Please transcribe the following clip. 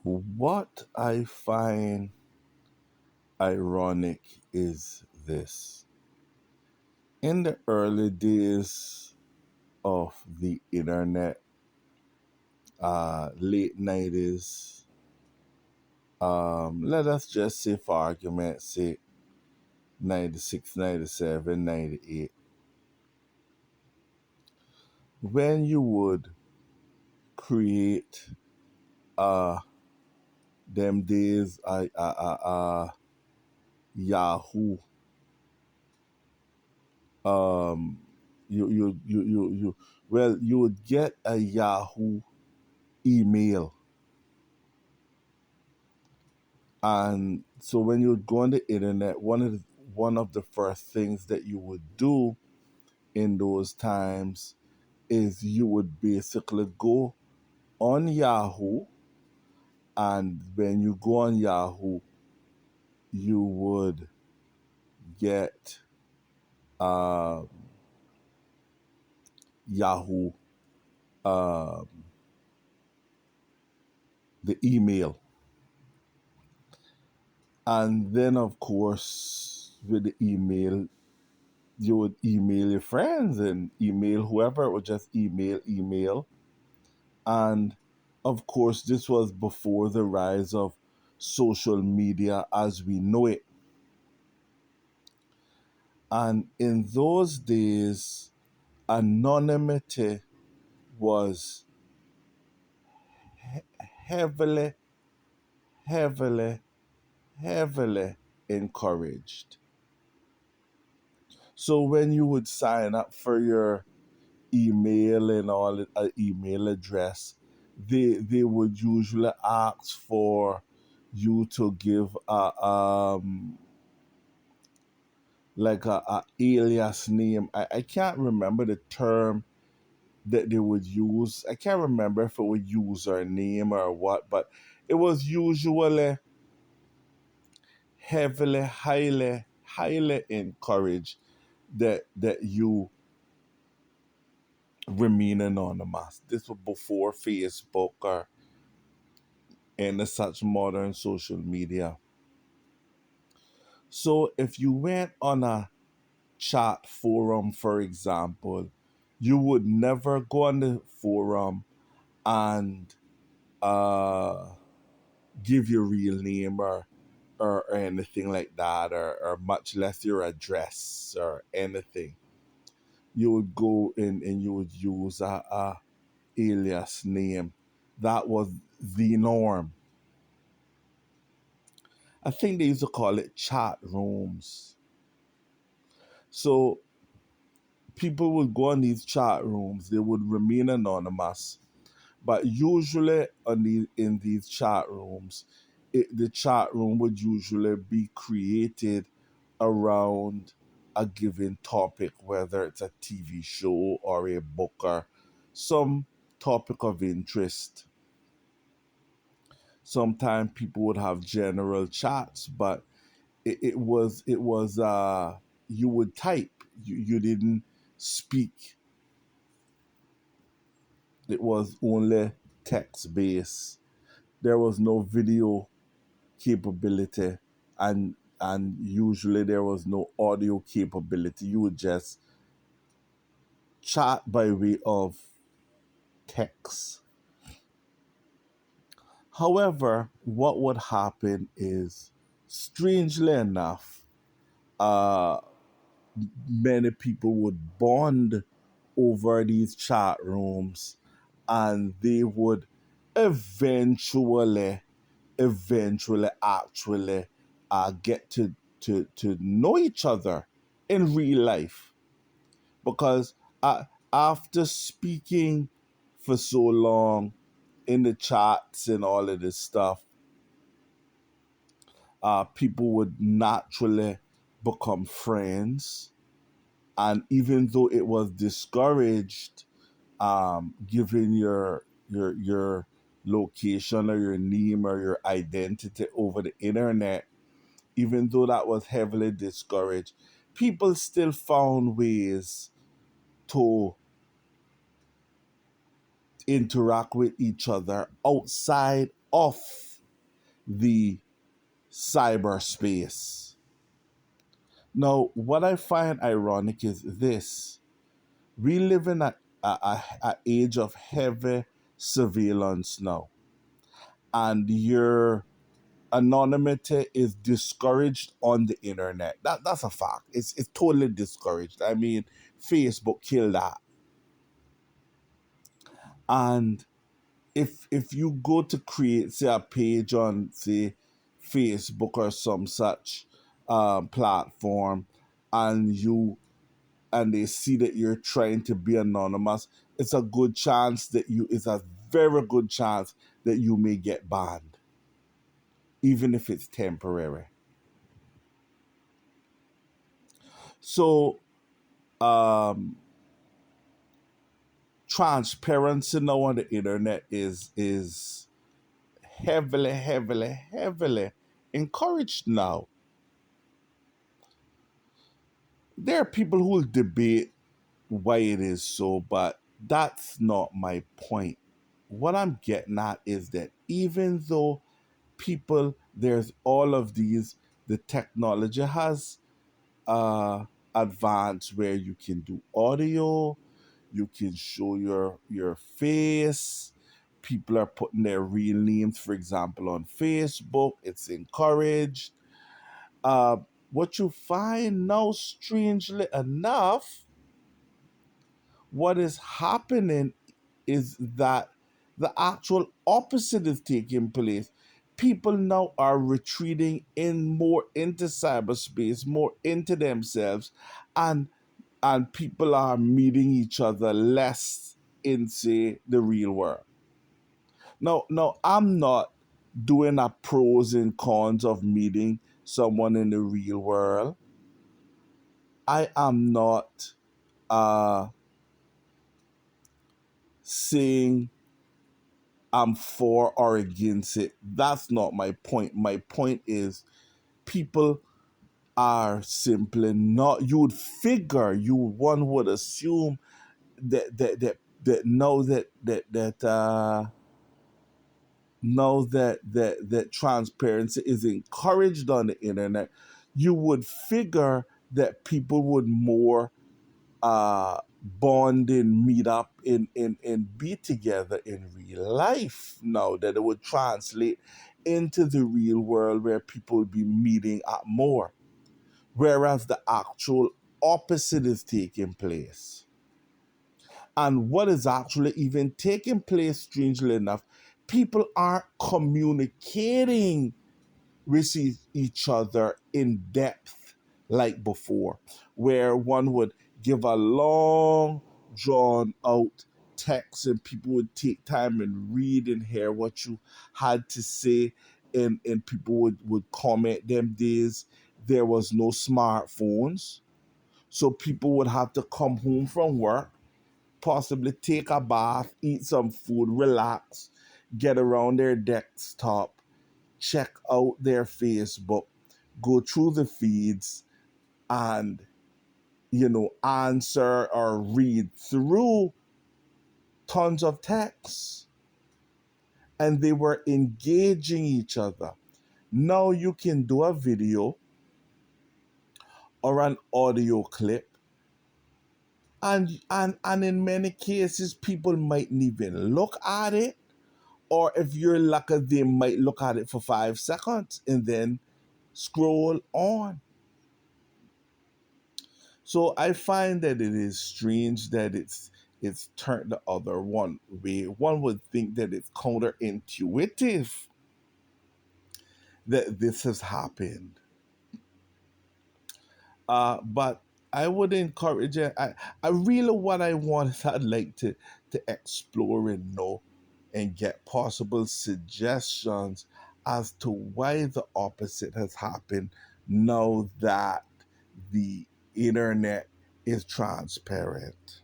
What I find ironic is this. In the early days of the internet, late 90s, let us just say for argument's sake, 96, 97, 98, when you would create uh, them days, Yahoo, um, you would get a Yahoo email. And so when you would go on the internet, one of the first things that you would do in those times is you would basically go on Yahoo, and when you go on Yahoo, you would get uh, Yahoo, uh, the email, and then of course with the email you would email your friends and email whoever, it would just email. And of course, this was before the rise of social media as we know it. And in those days, anonymity was heavily, heavily, heavily encouraged. So when you would sign up for your email and all email address, they would usually ask for you to give like a alias name. I can't remember the term that they would use. I can't remember if it was username or what, but it was usually heavily, highly, highly encouraged that you remain anonymous. This was before Facebook or any such modern social media. So if you went on a chat forum, for example, you would never go on the forum and uh, give your real name or anything like that, or much less your address or anything. You would go in and you would use a alias name. That was the norm. I think they used to call it chat rooms. So people would go on these chat rooms, they would remain anonymous, but usually in these chat rooms, the chat room would usually be created around a given topic, whether it's a TV show or a book or some topic of interest. Sometimes people would have general chats, but it was you would type, you didn't speak. It was only text based. There was no video capability, and usually there was no audio capability. You would just chat by way of text. However, what would happen is, strangely enough, uh, many people would bond over these chat rooms, and they would eventually actually get to know each other in real life, because uh, after speaking for so long in the chats and all of this stuff, people would naturally become friends. And even though it was discouraged, giving your location or your name or your identity over the internet, even though that was heavily discouraged, people still found ways to interact with each other outside of the cyberspace. Now, what I find ironic is this: we live in a age of heavy surveillance now, and your anonymity is discouraged on the internet. That's a fact. It's totally discouraged. I mean, Facebook killed that. And if you go to create, say, a page on, say, Facebook or some such platform, and they see that you're trying to be anonymous, it's a good chance that you it's a very good chance that you may get banned, even if it's temporary. So um transparency now on the internet is heavily, heavily, heavily encouraged now. There are people who will debate why it is so, but that's not my point. What I'm getting at is that even though there's all of these, the technology has advanced where you can do audio, you can show your face. People are putting their real names, for example, on Facebook. It's encouraged. Uh, what you find now, strangely enough, what is happening is that the actual opposite is taking place. People now are retreating in more into cyberspace, more into themselves, and people are meeting each other less in, say, the real world. Now I'm not doing a pros and cons of meeting someone in the real world. I am not uh saying I'm for or against it. That's not my point. My point is people are simply not. You would figure, one would assume that know that transparency is encouraged on the internet. You would figure that people would more bond and meet up and be together in real life now, that it would translate into the real world where people would be meeting up more, whereas the actual opposite is taking place. And what is actually even taking place, strangely enough, people aren't communicating with each other in depth like before, where one would give a long, drawn out text and people would take time and read and hear what you had to say, and people would comment. Them days, there was no smartphones. So people would have to come home from work, possibly take a bath, eat some food, relax, get around their desktop, check out their Facebook, go through the feeds, and answer or read through tons of texts. And they were engaging each other. Now you can do a video or an audio clip, and in many cases people mightn't even look at it, or if you're lucky they might look at it for 5 seconds and then scroll on. So I find that it is strange that it's turned the other one way. One would think that it's counterintuitive that this has happened. But I would encourage it. I really, what I want is I'd like to explore and know and get possible suggestions as to why the opposite has happened now that the internet is transparent.